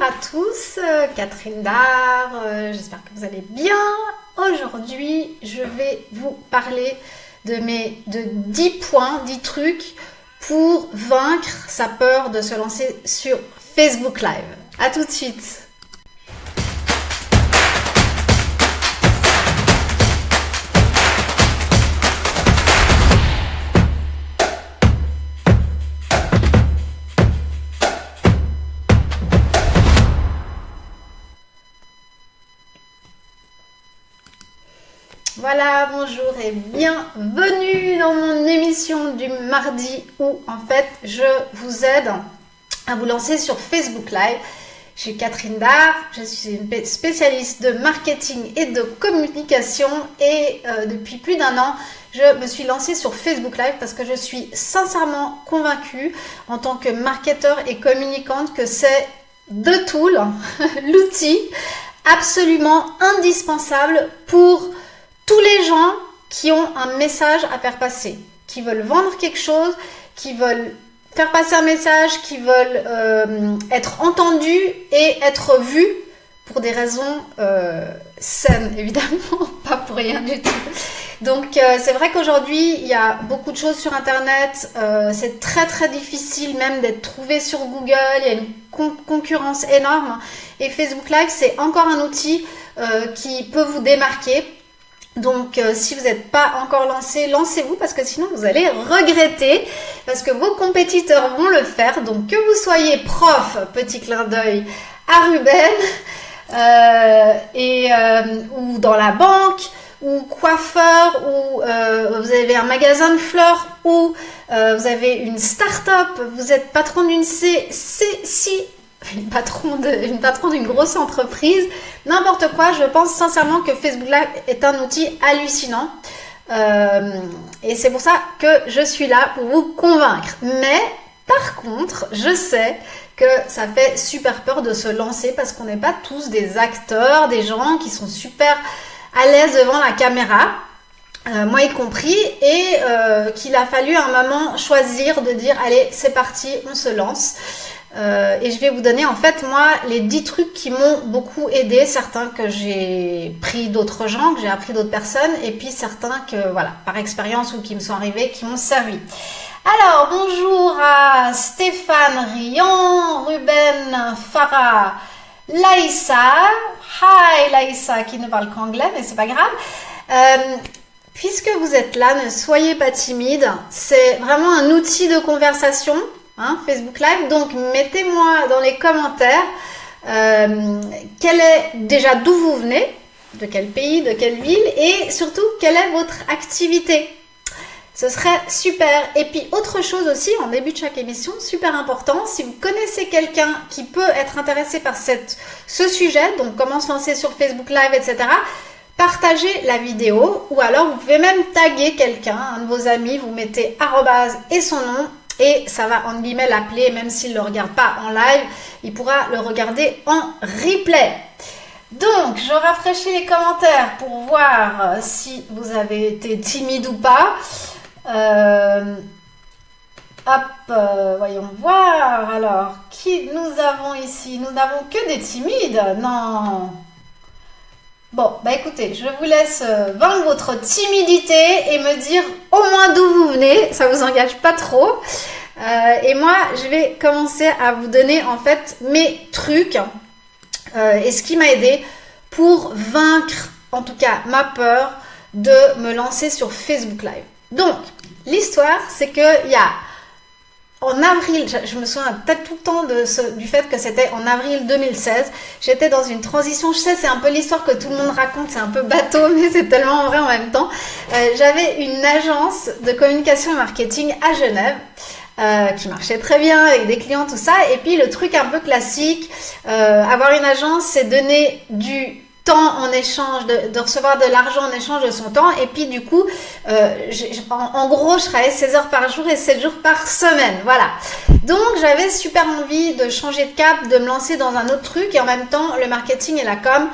à tous, Catherine Dard, j'espère que vous allez bien. Aujourd'hui, je vais vous parler de 10 points, 10 trucs pour vaincre sa peur de se lancer sur Facebook Live. À tout de suite. Voilà, bonjour et bienvenue dans mon émission du mardi où en fait je vous aide à vous lancer sur Facebook Live. Je suis Catherine Dard, je suis une spécialiste de marketing et de communication et depuis plus d'un an, je me suis lancée sur Facebook Live parce que je suis sincèrement convaincue en tant que marketeur et communicante que c'est the tool, l'outil absolument indispensable pour tous les gens qui ont un message à faire passer, qui veulent vendre quelque chose, qui veulent faire passer un message, qui veulent être entendus et être vus pour des raisons saines, évidemment, pas pour rien du tout. Donc c'est vrai qu'aujourd'hui, il y a beaucoup de choses sur Internet, c'est très très difficile même d'être trouvé sur Google, il y a une concurrence énorme et Facebook Live, c'est encore un outil qui peut vous démarquer. Donc si vous n'êtes pas encore lancé, lancez-vous parce que sinon vous allez regretter parce que vos compétiteurs vont le faire. Donc que vous soyez prof, petit clin d'œil à Ruben, ou dans la banque, ou coiffeur, ou vous avez un magasin de fleurs, ou vous avez une start-up, vous êtes patron d'une une patron d'une grosse entreprise, n'importe quoi, je pense sincèrement que Facebook Live est un outil hallucinant et c'est pour ça que je suis là pour vous convaincre. Mais par contre, je sais que ça fait super peur de se lancer parce qu'on n'est pas tous des acteurs, des gens qui sont super à l'aise devant la caméra. Moi y compris, et qu'il a fallu à un moment choisir de dire allez c'est parti, on se lance. Et je vais vous donner en fait moi les 10 trucs qui m'ont beaucoup aidé, certains que j'ai pris d'autres gens, que j'ai appris d'autres personnes, et puis certains que voilà, par expérience ou qui me sont arrivés, qui m'ont servi. Alors bonjour à Stéphane Rion, Ruben Farah, Laïssa, hi Laïssa qui ne parle qu'anglais mais c'est pas grave. Puisque vous êtes là, ne soyez pas timide, c'est vraiment un outil de conversation. Facebook Live, donc mettez-moi dans les commentaires déjà d'où vous venez, de quel pays, de quelle ville et surtout quelle est votre activité. Ce serait super. Et puis autre chose aussi en début de chaque émission, super important, si vous connaissez quelqu'un qui peut être intéressé par ce sujet, donc comment se lancer sur Facebook Live, etc., partagez la vidéo ou alors vous pouvez même taguer quelqu'un, un de vos amis, vous mettez @ et son nom. Et ça va, en guillemets, l'appeler, même s'il ne le regarde pas en live, il pourra le regarder en replay. Donc, je rafraîchis les commentaires pour voir si vous avez été timide ou pas. Voyons voir. Alors, qui nous avons ici? Nous n'avons que des timides? Non. Bon, bah écoutez, je vous laisse vaincre votre timidité et me dire au moins d'où vous venez, ça vous engage pas trop. Et moi, je vais commencer à vous donner en fait mes trucs et ce qui m'a aidé pour vaincre, en tout cas ma peur de me lancer sur Facebook Live. Donc, l'histoire, c'est qu'il y a en avril, je me souviens peut-être tout le temps du fait que c'était en avril 2016, j'étais dans une transition, je sais c'est un peu l'histoire que tout le monde raconte, c'est un peu bateau mais c'est tellement vrai en même temps. J'avais une agence de communication et marketing à Genève qui marchait très bien avec des clients, tout ça, et puis le truc un peu classique, avoir une agence c'est donner du temps en échange, de recevoir de l'argent en échange de son temps, et puis du coup en gros je travaillais 16 heures par jour et 7 jours par semaine, voilà. Donc j'avais super envie de changer de cap, de me lancer dans un autre truc, et en même temps le marketing et la com,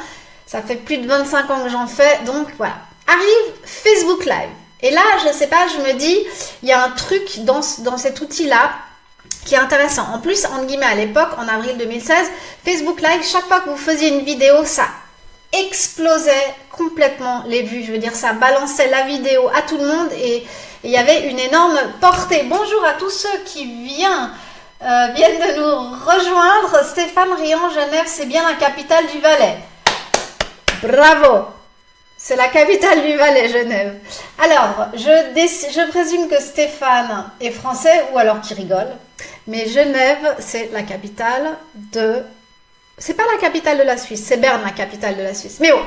ça fait plus de 25 ans que j'en fais, donc voilà. Arrive Facebook Live, et là je sais pas, je me dis il y a un truc dans cet outil là qui est intéressant. En plus, entre guillemets, à l'époque, en avril 2016, Facebook Live, chaque fois que vous faisiez une vidéo, ça explosait complètement les vues. Je veux dire, ça balançait la vidéo à tout le monde et il y avait une énorme portée. Bonjour à tous ceux qui viennent de nous rejoindre. Stéphane Riant, Genève, c'est bien la capitale du Valais. Bravo! C'est la capitale du Valais, Genève. Alors, je présume que Stéphane est français ou alors qu'il rigole. Mais Genève, c'est la capitale de... C'est pas la capitale de la Suisse, c'est Berne la capitale de la Suisse. Mais bon,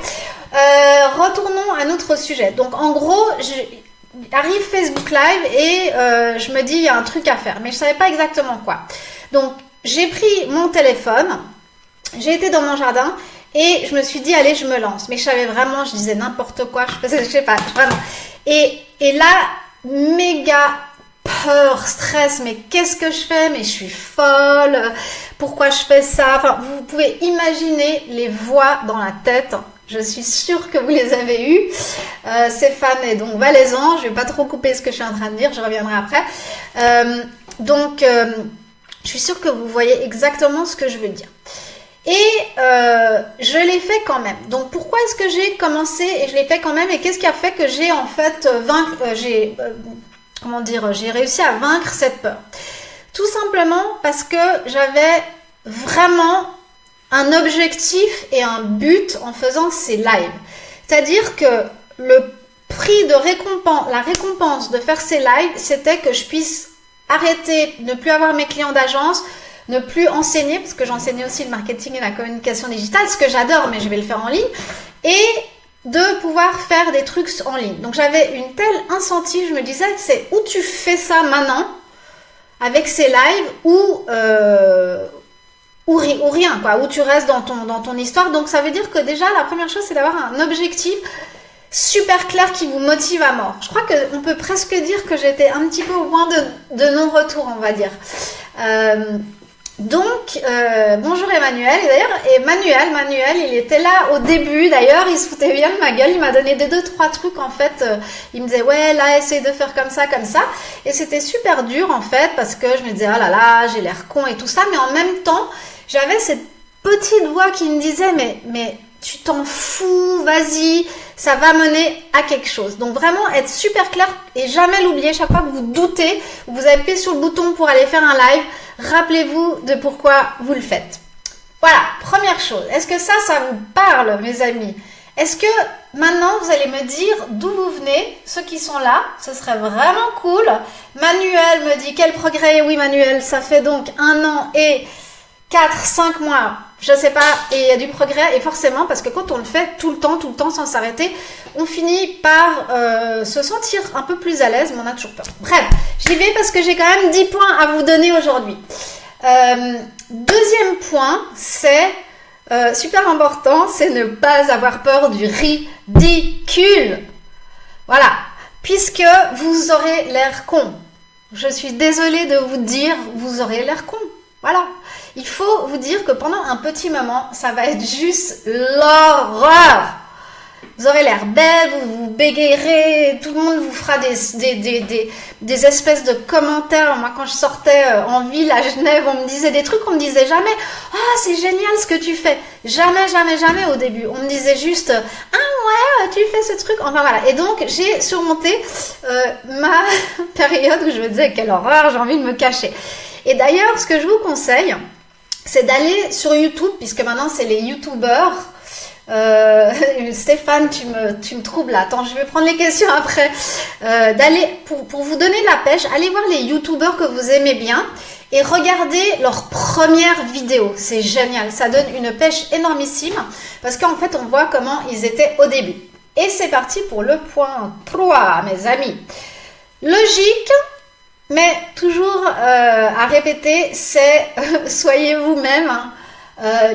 retournons à notre sujet. Donc en gros, arrive Facebook Live et je me dis il y a un truc à faire, mais je savais pas exactement quoi. Donc j'ai pris mon téléphone, j'ai été dans mon jardin et je me suis dit allez je me lance. Mais je savais vraiment, je disais n'importe quoi, je sais pas, vraiment. Et là, méga peur, stress, mais qu'est-ce que je fais? Mais je suis folle, pourquoi je fais ça? Enfin, vous pouvez imaginer les voix dans la tête. Je suis sûre que vous les avez eues. Stéphane est donc valaisan. Je vais pas trop couper ce que je suis en train de dire, je reviendrai après. Je suis sûre que vous voyez exactement ce que je veux dire. Et je l'ai fait quand même. Donc pourquoi est-ce que j'ai commencé et je l'ai fait quand même? Et qu'est-ce qui a fait que j'ai en fait j'ai réussi à vaincre cette peur? Tout simplement parce que j'avais vraiment un objectif et un but en faisant ces lives. C'est-à-dire que le prix de récompense, la récompense de faire ces lives, c'était que je puisse arrêter, ne plus avoir mes clients d'agence, ne plus enseigner, parce que j'enseignais aussi le marketing et la communication digitale, ce que j'adore, mais je vais le faire en ligne, et de pouvoir faire des trucs en ligne. Donc j'avais une telle incentive, je me disais, c'est où tu fais ça maintenant, avec ces lives, ou rien, quoi, où tu restes dans ton histoire. Donc ça veut dire que déjà, la première chose, c'est d'avoir un objectif super clair qui vous motive à mort. Je crois qu'on peut presque dire que j'étais un petit peu au point de non-retour, on va dire. Bonjour Emmanuel. Et d'ailleurs, Manuel, il était là au début. D'ailleurs, il se foutait bien de ma gueule. Il m'a donné deux, trois trucs en fait. Il me disait ouais, là, essaye de faire comme ça. Et c'était super dur en fait parce que je me disais oh là là, j'ai l'air con et tout ça. Mais en même temps, j'avais cette petite voix qui me disait mais tu t'en fous, vas-y, ça va mener à quelque chose. Donc vraiment être super clair et jamais l'oublier. Chaque fois que vous doutez, vous appuyez sur le bouton pour aller faire un live, rappelez-vous de pourquoi vous le faites. Voilà, première chose. Est-ce que ça vous parle, mes amis? Est-ce que maintenant vous allez me dire d'où vous venez, ceux qui sont là? Ce serait vraiment cool. Manuel me dit quel progrès. Oui Manuel, ça fait donc 1 an et 4-5 mois. Je sais pas, et il y a du progrès, et forcément, parce que quand on le fait tout le temps, sans s'arrêter, on finit par se sentir un peu plus à l'aise, mais on a toujours peur. Bref, j'y vais parce que j'ai quand même 10 points à vous donner aujourd'hui. Deuxième point, c'est super important, c'est ne pas avoir peur du ridicule. Voilà, puisque vous aurez l'air con. Je suis désolée de vous dire, vous aurez l'air con. Voilà. Il faut vous dire que pendant un petit moment, ça va être juste l'horreur. Vous aurez l'air belle, vous bégayerez, tout le monde vous fera des espèces de commentaires. Moi, quand je sortais en ville à Genève, on me disait des trucs, on me disait jamais « Ah, c'est génial ce que tu fais !» Jamais au début. On me disait juste « Ah ouais, tu fais ce truc !» Enfin voilà. Et donc, j'ai surmonté ma période où je me disais « Quelle horreur, j'ai envie de me cacher !» Et d'ailleurs, ce que je vous conseille, c'est d'aller sur YouTube, puisque maintenant c'est les YouTubeurs. Stéphane, tu me troubles là. Attends, je vais prendre les questions après. D'aller pour vous donner de la pêche, allez voir les YouTubeurs que vous aimez bien et regardez leurs premières vidéos. C'est génial, ça donne une pêche énormissime parce qu'en fait, on voit comment ils étaient au début. Et c'est parti pour le point 3, mes amis. Logique. Mais toujours à répéter, c'est soyez vous-même.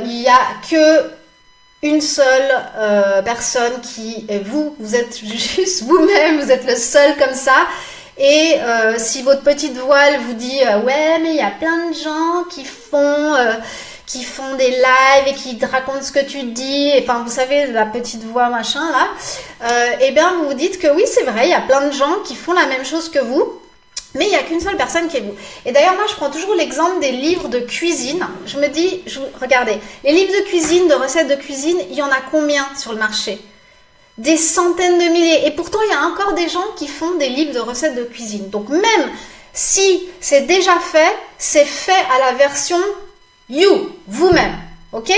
Il n'y a que une seule personne qui est vous. Vous êtes juste vous-même, vous êtes le seul comme ça. Et si votre petite voix elle vous dit ouais mais il y a plein de gens qui font des lives et qui te racontent ce que tu dis, et enfin vous savez la petite voix machin là, et bien vous vous dites que oui c'est vrai, il y a plein de gens qui font la même chose que vous. Mais il n'y a qu'une seule personne qui est vous. Et d'ailleurs, moi, je prends toujours l'exemple des livres de cuisine. Je me dis, regardez, les livres de cuisine, de recettes de cuisine, il y en a combien sur le marché? Des centaines de milliers. Et pourtant, il y a encore des gens qui font des livres de recettes de cuisine. Donc, même si c'est déjà fait, c'est fait à la version you, vous-même. Ok?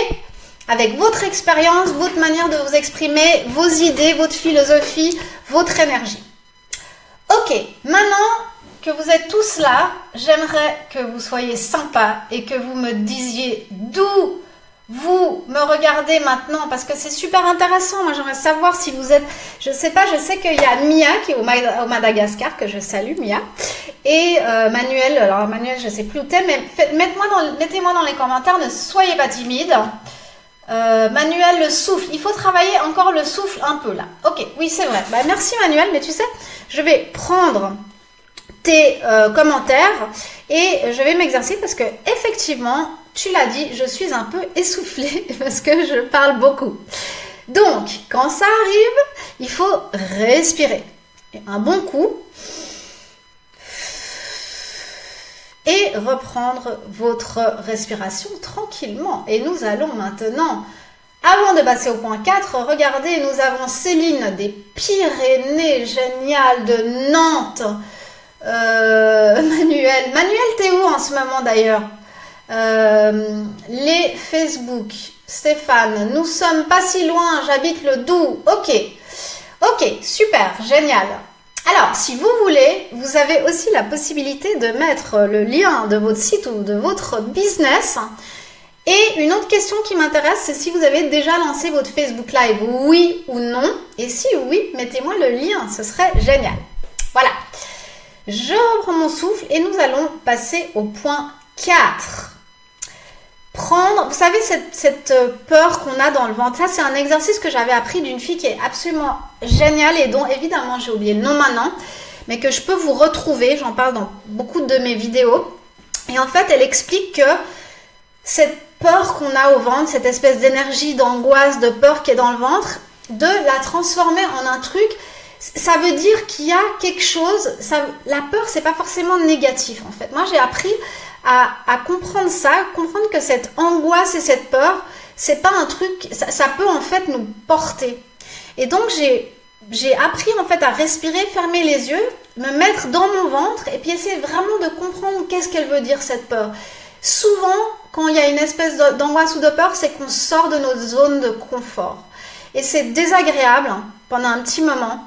Avec votre expérience, votre manière de vous exprimer, vos idées, votre philosophie, votre énergie. Ok, maintenant que vous êtes tous là, j'aimerais que vous soyez sympas et que vous me disiez d'où vous me regardez maintenant, parce que c'est super intéressant. Moi, j'aimerais savoir si vous êtes... Je sais pas, je sais qu'il y a Mia qui est au Madagascar, que je salue, Mia. Et Manuel, alors Manuel, je sais plus où t'es, mais mettez-moi dans les commentaires, ne soyez pas timide. Manuel, le souffle, il faut travailler encore le souffle un peu là. Ok, oui, c'est vrai. Bah, merci Manuel, mais tu sais, je vais prendre tes commentaires et je vais m'exercer parce que effectivement, tu l'as dit, je suis un peu essoufflée parce que je parle beaucoup. Donc, quand ça arrive, il faut respirer. Et un bon coup. Et reprendre votre respiration tranquillement. Et nous allons maintenant, avant de passer au point 4, regardez, nous avons Céline des Pyrénées, génial, de Nantes. Manuel, t'es où en ce moment d'ailleurs? Les Facebook, Stéphane, nous sommes pas si loin, j'habite le Doubs. Ok, super, génial. Alors, si vous voulez, vous avez aussi la possibilité de mettre le lien de votre site ou de votre business. Et une autre question qui m'intéresse, c'est si vous avez déjà lancé votre Facebook Live, oui ou non. Et si oui, mettez-moi le lien, ce serait génial. Voilà. Je reprends mon souffle et nous allons passer au point 4. Vous savez, cette peur qu'on a dans le ventre, ça c'est un exercice que j'avais appris d'une fille qui est absolument géniale et dont évidemment j'ai oublié le nom maintenant, mais que je peux vous retrouver, j'en parle dans beaucoup de mes vidéos. Et en fait, elle explique que cette peur qu'on a au ventre, cette espèce d'énergie, d'angoisse, de peur qui est dans le ventre, de la transformer en un truc, ça veut dire qu'il y a quelque chose, la peur c'est pas forcément négatif en fait. Moi j'ai appris à comprendre ça, comprendre que cette angoisse et cette peur, c'est pas un truc, ça peut en fait nous porter. Et donc j'ai appris en fait à respirer, fermer les yeux, me mettre dans mon ventre et puis essayer vraiment de comprendre qu'est-ce qu'elle veut dire cette peur. Souvent, quand il y a une espèce d'angoisse ou de peur, c'est qu'on sort de notre zone de confort. Et c'est désagréable pendant un petit moment,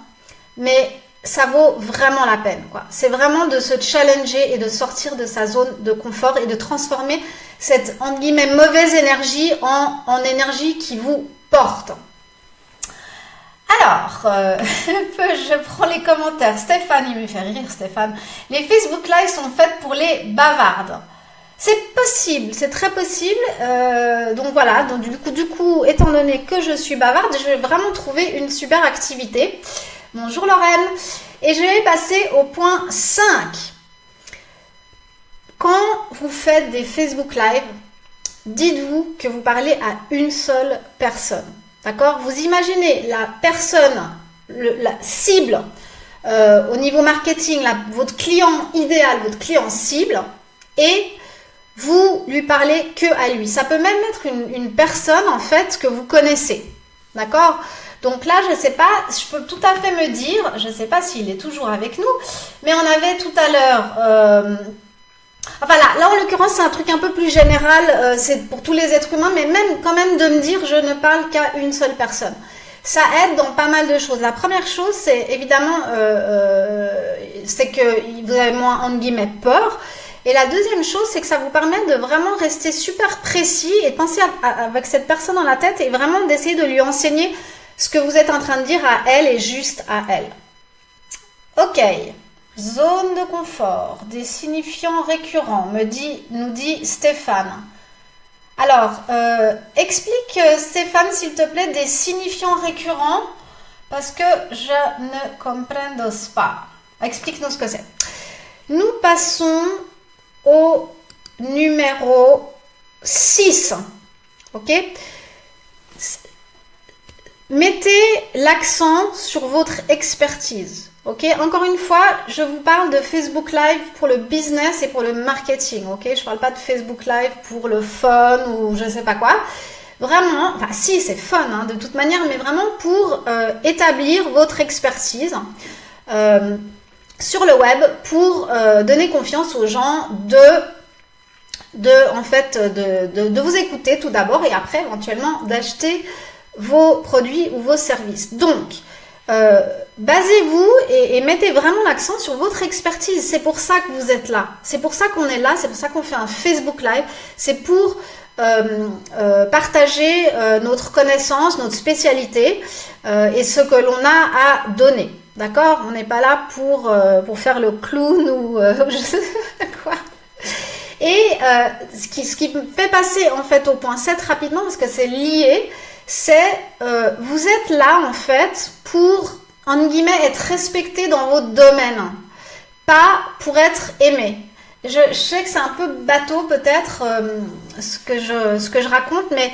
mais ça vaut vraiment la peine, quoi. C'est vraiment de se challenger et de sortir de sa zone de confort et de transformer cette, entre guillemets, mauvaise énergie en énergie qui vous porte. Alors, je prends les commentaires. Stéphane, il me fait rire, Stéphane. Les Facebook Live sont faites pour les bavardes. C'est possible, c'est très possible. Donc voilà, donc du coup, étant donné que je suis bavarde, je vais vraiment trouver une super activité. Bonjour Lorraine. Et je vais passer au point 5. Quand vous faites des Facebook Live, dites-vous que vous parlez à une seule personne. D'accord? Vous imaginez la personne, la cible au niveau marketing, votre client idéal, votre client cible, et vous lui parlez que à lui. Ça peut même être une personne en fait que vous connaissez. D'accord? Donc là, je sais pas, je peux tout à fait me dire, je sais pas s'il est toujours avec nous, mais on avait tout à l'heure, enfin là en l'occurrence c'est un truc un peu plus général, c'est pour tous les êtres humains, mais même quand même de me dire je ne parle qu'à une seule personne. Ça aide dans pas mal de choses. La première chose, c'est évidemment, c'est que vous avez moins entre guillemets peur. Et la deuxième chose, c'est que ça vous permet de vraiment rester super précis et de penser avec cette personne dans la tête et vraiment d'essayer de lui enseigner ce que vous êtes en train de dire à elle et juste à elle. Ok. Zone de confort, des signifiants récurrents, nous dit Stéphane. Alors, explique Stéphane, s'il te plaît, des signifiants récurrents, parce que je ne comprends pas. Explique-nous ce que c'est. Nous passons au numéro 6. Ok? mettez l'accent sur votre expertise. Ok, encore une fois, je vous parle de Facebook Live pour le business et pour le marketing. Ok, je parle pas de Facebook Live pour le fun ou je sais pas quoi. Vraiment, enfin si c'est fun hein, de toute manière, mais vraiment pour établir votre expertise sur le web pour donner confiance aux gens de vous écouter tout d'abord et après éventuellement d'acheter vos produits ou vos services. Donc basez-vous et mettez vraiment l'accent sur votre expertise. C'est pour ça que vous êtes là. C'est pour ça qu'on est là. C'est pour ça qu'on fait un Facebook Live. C'est pour partager notre connaissance, notre spécialité et ce que l'on a à donner. D'accord? On n'est pas là pour faire le clown ou je sais pas quoi. Et ce qui me fait passer en fait au point 7 rapidement parce que c'est lié, c'est vous êtes là en fait pour, en guillemets, être respecté dans votre domaine, pas pour être aimé. Je sais que c'est un peu bateau peut-être ce que je raconte, mais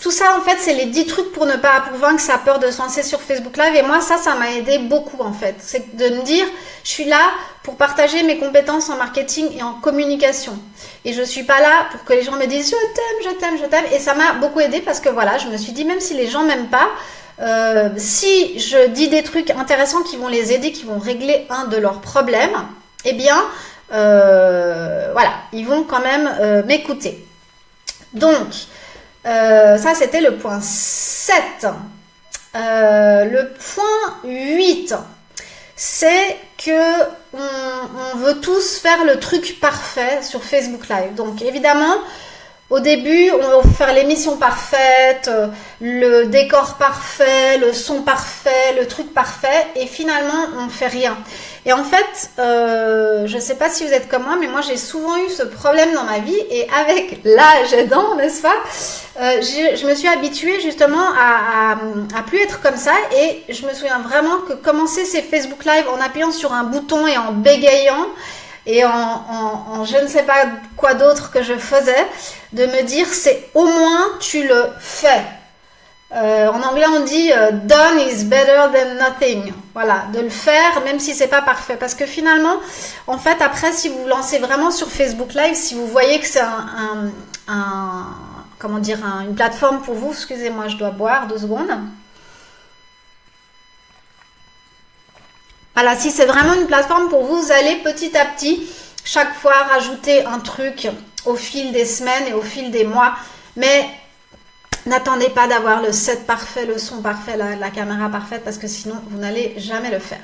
tout ça en fait c'est les 10 trucs pour ne pas vaincre sa peur de se lancer sur Facebook Live et moi ça m'a aidé beaucoup en fait. C'est de me dire je suis là pour partager mes compétences en marketing et en communication. Et je suis pas là pour que les gens me disent je t'aime. Et ça m'a beaucoup aidé parce que voilà, je me suis dit même si les gens m'aiment pas, si je dis des trucs intéressants qui vont les aider, qui vont régler un de leurs problèmes, eh bien voilà, ils vont quand même m'écouter. Donc ça c'était le point 7. Le point 8, c'est que on veut tous faire le truc parfait sur Facebook Live. Donc évidemment, au début, on va faire l'émission parfaite, le décor parfait, le son parfait, le truc parfait, et finalement, on ne fait rien. Et en fait, je ne sais pas si vous êtes comme moi, mais moi, j'ai souvent eu ce problème dans ma vie, et avec l'âge aidant, n'est-ce pas, je me suis habituée justement à plus être comme ça, et je me souviens vraiment que commencer ces Facebook Live en appuyant sur un bouton et en bégayant, et en je ne sais pas quoi d'autre que je faisais, de me dire c'est au moins tu le fais. En anglais on dit done is better than nothing. Voilà, de le faire même si c'est pas parfait. Parce que finalement, en fait, après si vous vous lancez vraiment sur Facebook Live, si vous voyez que c'est une plateforme pour vous, excusez-moi, je dois boire 2 secondes. Voilà, si c'est vraiment une plateforme pour vous, vous allez petit à petit, chaque fois, rajouter un truc au fil des semaines et au fil des mois. Mais n'attendez pas d'avoir le set parfait, le son parfait, la caméra parfaite, parce que sinon, vous n'allez jamais le faire.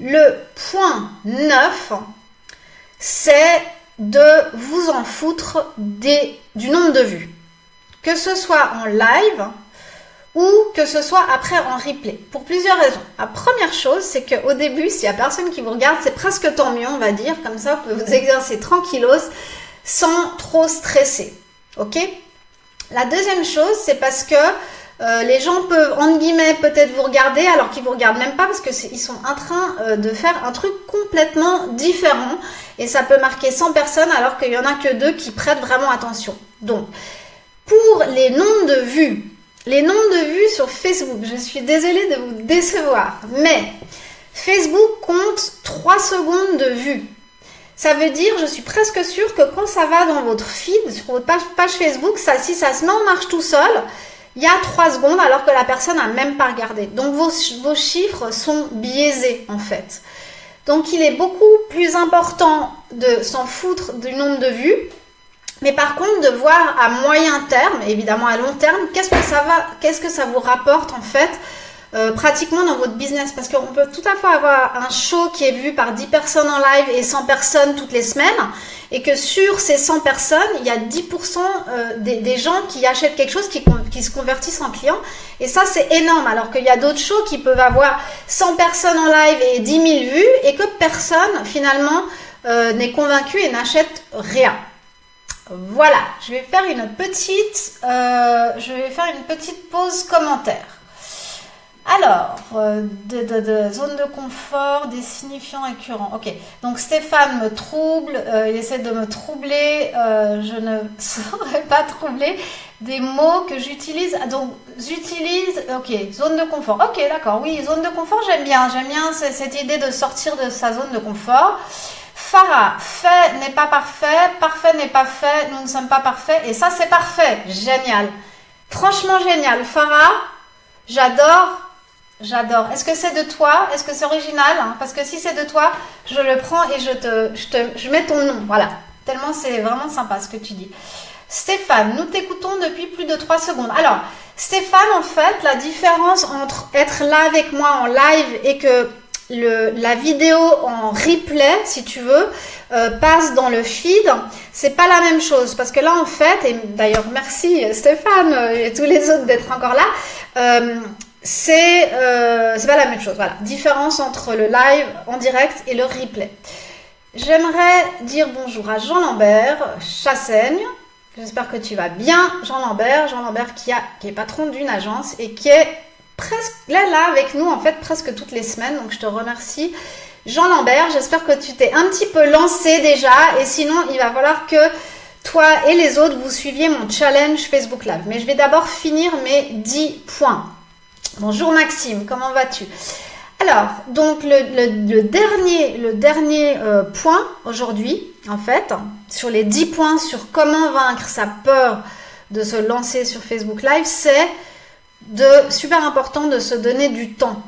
Le point 9, c'est de vous en foutre du nombre de vues. Que ce soit en live ou que ce soit après en replay, pour plusieurs raisons. La première chose, c'est qu'au début, s'il n'y a personne qui vous regarde, c'est presque tant mieux, on va dire, comme ça, vous pouvez vous exercer tranquillos, sans trop stresser, ok? La deuxième chose, c'est parce que les gens peuvent, entre guillemets, peut-être vous regarder, alors qu'ils ne vous regardent même pas, parce qu'ils sont en train de faire un truc complètement différent, et ça peut marquer 100 personnes, alors qu'il n'y en a que 2 qui prêtent vraiment attention. Donc, pour les nombres de vues, sur Facebook, je suis désolée de vous décevoir, mais Facebook compte 3 secondes de vue. Ça veut dire, je suis presque sûre que quand ça va dans votre feed, sur votre page Facebook, si ça se met en marche tout seul, il y a 3 secondes alors que la personne n'a même pas regardé. Donc vos chiffres sont biaisés en fait. Donc il est beaucoup plus important de s'en foutre du nombre de vues. Mais par contre, de voir à moyen terme, évidemment à long terme, qu'est-ce que ça vous rapporte en fait pratiquement dans votre business. Parce qu'on peut tout à fait avoir un show qui est vu par 10 personnes en live et 100 personnes toutes les semaines. Et que sur ces 100 personnes, il y a 10% des gens qui achètent quelque chose, qui se convertissent en clients. Et ça, c'est énorme. Alors qu'il y a d'autres shows qui peuvent avoir 100 personnes en live et 10 000 vues et que personne finalement n'est convaincu et n'achète rien. Voilà, je vais faire une petite pause commentaire. Alors, de zone de confort, des signifiants récurrents. Ok, donc Stéphane me trouble, il essaie de me troubler, je ne saurais pas troubler des mots que j'utilise. Donc, j'utilise, ok, zone de confort. Ok, d'accord, oui, zone de confort, j'aime bien cette idée de sortir de sa zone de confort. Farah, fait n'est pas parfait, parfait n'est pas fait, nous ne sommes pas parfaits, et ça c'est parfait, génial. Franchement génial, Farah, j'adore. J'adore. Est-ce que c'est de toi? Est-ce que c'est original? Parce que si c'est de toi, je le prends et je mets ton nom. Voilà. Tellement c'est vraiment sympa ce que tu dis. Stéphane, nous t'écoutons depuis plus de 3 secondes. Alors, Stéphane, en fait, la différence entre être là avec moi en live et que la vidéo en replay, si tu veux, passe dans le feed, c'est pas la même chose. Parce que là, en fait, et d'ailleurs, merci Stéphane et tous les autres d'être encore là, c'est pas la même chose. Voilà, différence entre le live en direct et le replay. J'aimerais dire bonjour à Jean Lambert Chassaigne. J'espère que tu vas bien, Jean Lambert qui est patron d'une agence et qui est presque là avec nous en fait presque toutes les semaines. Donc je te remercie, Jean Lambert. J'espère que tu t'es un petit peu lancé déjà et sinon il va falloir que toi et les autres vous suiviez mon challenge Facebook Live. Mais je vais d'abord finir mes 10 points. Bonjour Maxime, comment vas-tu? Alors, donc le dernier point aujourd'hui, en fait, sur les 10 points sur comment vaincre sa peur de se lancer sur Facebook Live, c'est super important de se donner du temps.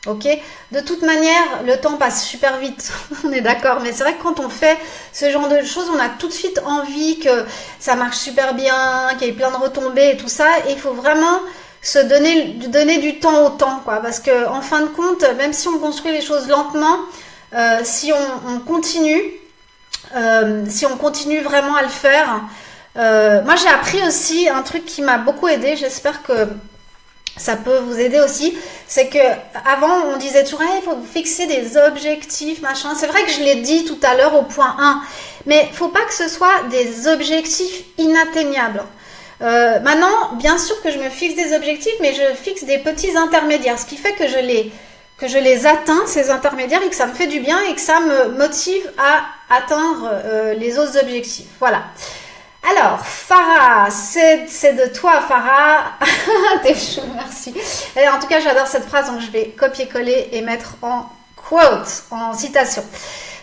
Ok? De toute manière, le temps passe super vite, on est d'accord, mais c'est vrai que quand on fait ce genre de choses, on a tout de suite envie que ça marche super bien, qu'il y ait plein de retombées et tout ça, et il faut vraiment se donner du temps au temps, quoi, parce que en fin de compte, même si on construit les choses lentement, si on continue vraiment à le faire, moi j'ai appris aussi un truc qui m'a beaucoup aidé, j'espère que ça peut vous aider aussi, c'est que avant on disait toujours il faut fixer des objectifs, machin. C'est vrai que je l'ai dit tout à l'heure au point 1, mais faut pas que ce soit des objectifs inatteignables. Maintenant, bien sûr que je me fixe des objectifs, mais je fixe des petits intermédiaires, ce qui fait que je les atteins, ces intermédiaires, et que ça me fait du bien et que ça me motive à atteindre les autres objectifs. Voilà. Alors, Farah, c'est de toi, Farah. T'es chou, merci. Et en tout cas, j'adore cette phrase, donc je vais copier-coller et mettre en quote, en citation.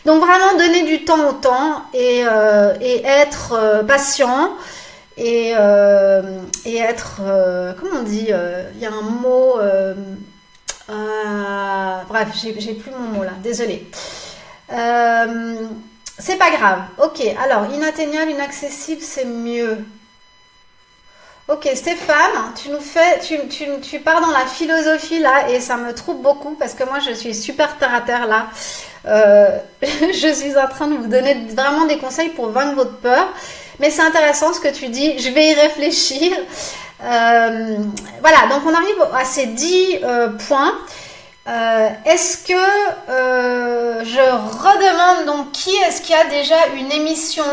Donc vraiment, donner du temps au temps et être patient. Et être, comment on dit, il y a un mot, bref, j'ai plus mon mot là, désolée. C'est pas grave. Ok, alors, inatteignable, inaccessible, c'est mieux. Ok, Stéphane, tu pars dans la philosophie là et ça me trouble beaucoup parce que moi je suis super terre à terre là. Je suis en train de vous donner vraiment des conseils pour vaincre votre peur. Mais c'est intéressant ce que tu dis, je vais y réfléchir. Voilà, donc on arrive à ces 10 points. Est-ce que je redemande donc qui est-ce qui a déjà une émission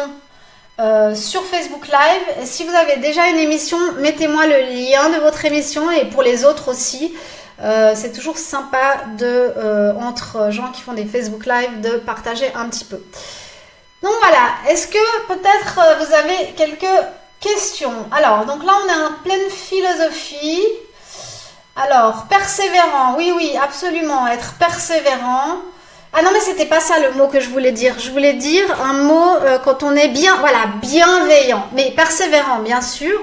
sur Facebook Live? Si vous avez déjà une émission, mettez-moi le lien de votre émission et pour les autres aussi. C'est toujours sympa entre gens qui font des Facebook Live de partager un petit peu. Donc voilà, est-ce que peut-être vous avez quelques questions? Alors, donc là on est en pleine philosophie. Alors, persévérant, oui, absolument, être persévérant. Ah non, mais c'était pas ça le mot que je voulais dire. Je voulais dire un mot quand on est bienveillant. Mais persévérant, bien sûr.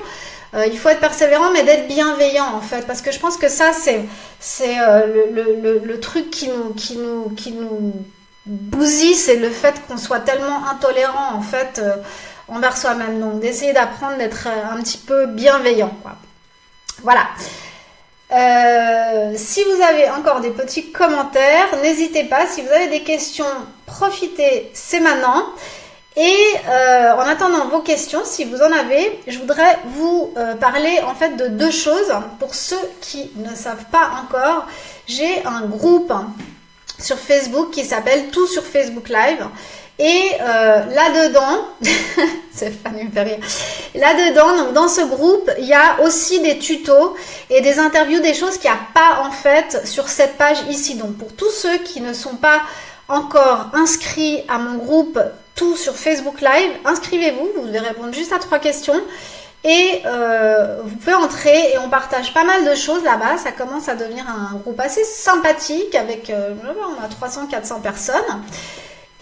Il faut être persévérant, mais d'être bienveillant en fait. Parce que je pense que ça, c'est le truc qui nous bousille, c'est le fait qu'on soit tellement intolérant en fait envers soi-même. Donc d'essayer d'apprendre d'être un petit peu bienveillant, quoi. Voilà. Si vous avez encore des petits commentaires, n'hésitez pas. Si vous avez des questions, profitez, c'est maintenant. Et en attendant vos questions, si vous en avez, je voudrais vous parler en fait de 2 choses. Pour ceux qui ne savent pas encore, j'ai un groupe sur Facebook qui s'appelle Tout sur Facebook Live. Et là-dedans, Stéphanie me fait rire. Là-dedans, donc dans ce groupe, il y a aussi des tutos et des interviews, des choses qu'il n'y a pas en fait sur cette page ici. Donc pour tous ceux qui ne sont pas encore inscrits à mon groupe Tout sur Facebook Live, inscrivez-vous, vous devez répondre juste à 3 questions. Et vous pouvez entrer et on partage pas mal de choses là-bas. Ça commence à devenir un groupe assez sympathique avec, on a 300-400 personnes.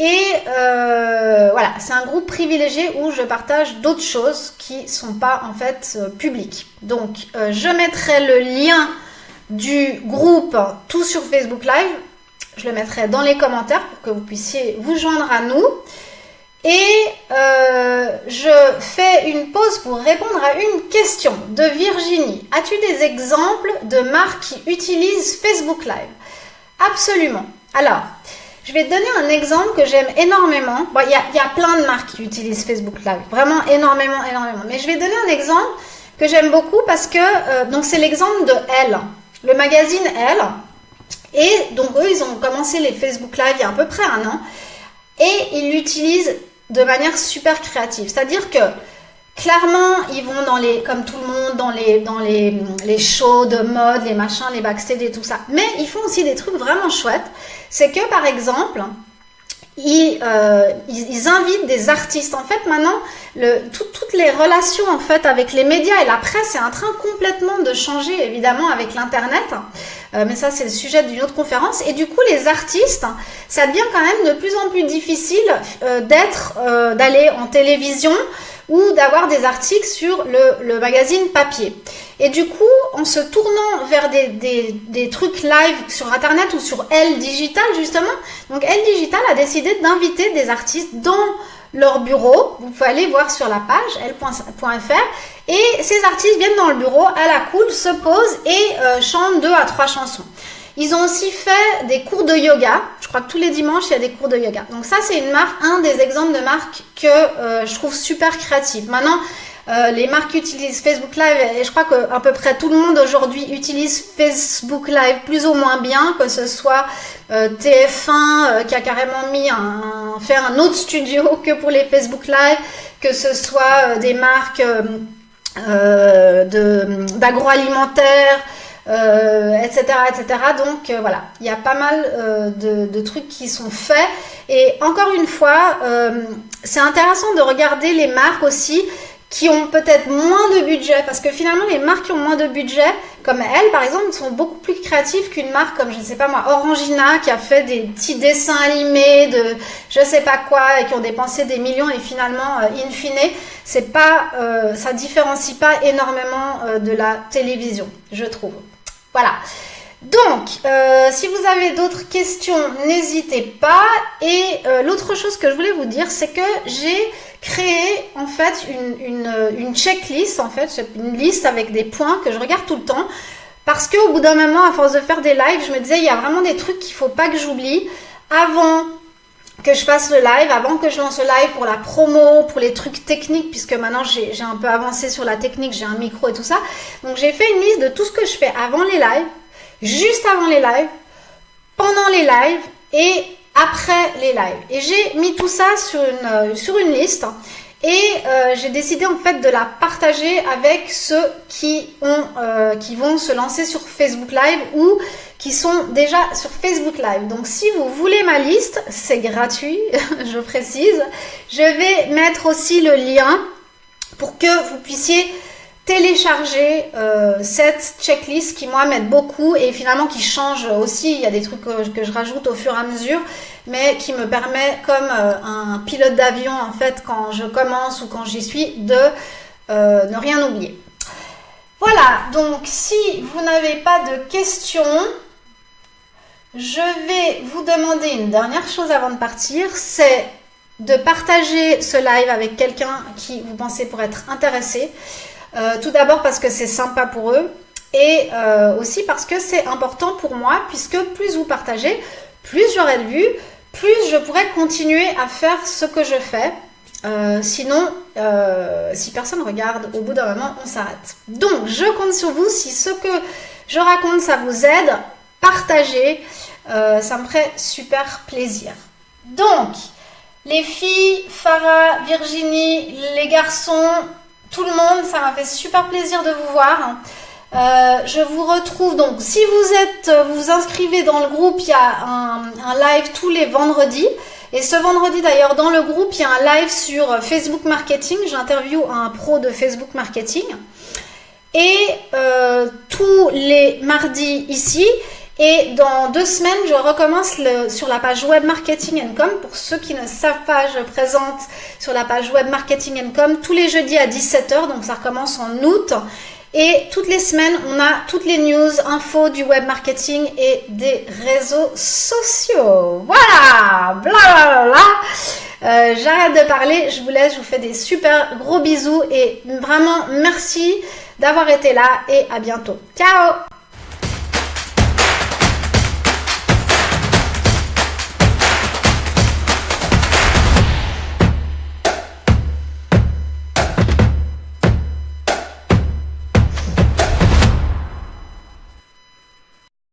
Et voilà, c'est un groupe privilégié où je partage d'autres choses qui sont pas en fait publiques. Donc, je mettrai le lien du groupe Tout sur Facebook Live. Je le mettrai dans les commentaires pour que vous puissiez vous joindre à nous. Et je fais une pause pour répondre à une question de Virginie. As-tu des exemples de marques qui utilisent Facebook Live? Absolument. Alors, je vais te donner un exemple que j'aime énormément. Bon, il y a plein de marques qui utilisent Facebook Live. Vraiment énormément. Mais je vais donner un exemple que j'aime beaucoup parce que donc c'est l'exemple de Elle, le magazine Elle. Et donc eux, ils ont commencé les Facebook Live il y a à peu près 1 an. Et ils l'utilisent de manière super créative. C'est-à-dire que clairement, ils vont dans les, comme tout le monde, dans les shows de mode, les machins, les backstage et tout ça. Mais ils font aussi des trucs vraiment chouettes. C'est que par exemple, ils invitent des artistes. En fait, maintenant, toutes les relations en fait avec les médias et la presse est en train complètement de changer, évidemment, avec l'internet. Mais ça, c'est le sujet d'une autre conférence. Et du coup, les artistes, ça devient quand même de plus en plus difficile d'aller en télévision ou d'avoir des articles sur le magazine papier. Et du coup, en se tournant vers des trucs live sur Internet ou sur Elle Digital, justement, donc Elle Digital a décidé d'inviter des artistes dans leur bureau. Vous pouvez aller voir sur la page elle.fr et ces artistes viennent dans le bureau à la cool, se posent et chantent 2 à 3 chansons. Ils ont aussi fait des cours de yoga. Je crois que tous les dimanches, il y a des cours de yoga. Donc ça, c'est un des exemples de marques que je trouve super créative. Maintenant, les marques utilisent Facebook Live et je crois qu'à peu près tout le monde aujourd'hui utilise Facebook Live plus ou moins bien, que ce soit TF1 qui a carrément fait un autre studio que pour les Facebook Live, que ce soit des marques d'agroalimentaire, etc. Donc voilà, il y a pas mal de trucs qui sont faits. Et encore une fois, c'est intéressant de regarder les marques aussi qui ont peut-être moins de budget, parce que finalement les marques qui ont moins de budget, comme Elle par exemple, sont beaucoup plus créatives qu'une marque comme, je ne sais pas moi, Orangina, qui a fait des petits dessins animés de je sais pas quoi et qui ont dépensé des millions et finalement in fine c'est pas, ça différencie pas énormément de la télévision, je trouve. Voilà. Donc, si vous avez d'autres questions, n'hésitez pas. Et l'autre chose que je voulais vous dire, c'est que j'ai créé en fait une checklist, en fait, une liste avec des points que je regarde tout le temps. Parce qu'au bout d'un moment, à force de faire des lives, je me disais, il y a vraiment des trucs qu'il ne faut pas que j'oublie avant que je fasse le live, avant que je lance le live pour la promo, pour les trucs techniques, puisque maintenant j'ai un peu avancé sur la technique, j'ai un micro et tout ça. Donc j'ai fait une liste de tout ce que je fais avant les lives, juste avant les lives, pendant les lives et après les lives. Et j'ai mis tout ça sur une liste et j'ai décidé en fait de la partager avec ceux qui vont se lancer sur Facebook Live ou qui sont déjà sur Facebook Live. Donc si vous voulez ma liste, c'est gratuit, je précise. Je vais mettre aussi le lien pour que vous puissiez télécharger cette checklist qui moi m'aide beaucoup et finalement qui change aussi. Il y a des trucs que je rajoute au fur et à mesure, mais qui me permet, comme un pilote d'avion en fait, quand je commence ou quand j'y suis, de ne rien oublier. Voilà, donc si vous n'avez pas de questions, je vais vous demander une dernière chose avant de partir, c'est de partager ce live avec quelqu'un qui vous pensez pourrait être intéressé. Tout d'abord parce que c'est sympa pour eux et aussi parce que c'est important pour moi, puisque plus vous partagez, plus j'aurai de vues, plus je pourrai continuer à faire ce que je fais. Sinon, si personne regarde, au bout d'un moment, on s'arrête. Donc, je compte sur vous. Si ce que je raconte, ça vous aide, partagez. Ça me ferait super plaisir. Donc, Les filles, Farah, Virginie, les garçons, tout le monde, ça m'a fait super plaisir de vous voir. Je vous retrouve donc, si vous vous inscrivez dans le groupe, il y a un live tous les vendredis. Et ce vendredi d'ailleurs, dans le groupe, il y a un live sur Facebook Marketing. J'interviewe un pro de Facebook Marketing. Et tous les mardis ici. Et dans 2 semaines, je recommence sur la page Web Marketing & Com. Pour ceux qui ne savent pas, je présente sur la page Web Marketing & Com tous les jeudis à 17 h. Donc ça recommence en août. Et toutes les semaines, on a toutes les news, infos du web marketing et des réseaux sociaux. Voilà, blablabla. J'arrête de parler, je vous laisse, je vous fais des super gros bisous et vraiment merci d'avoir été là et à bientôt. Ciao!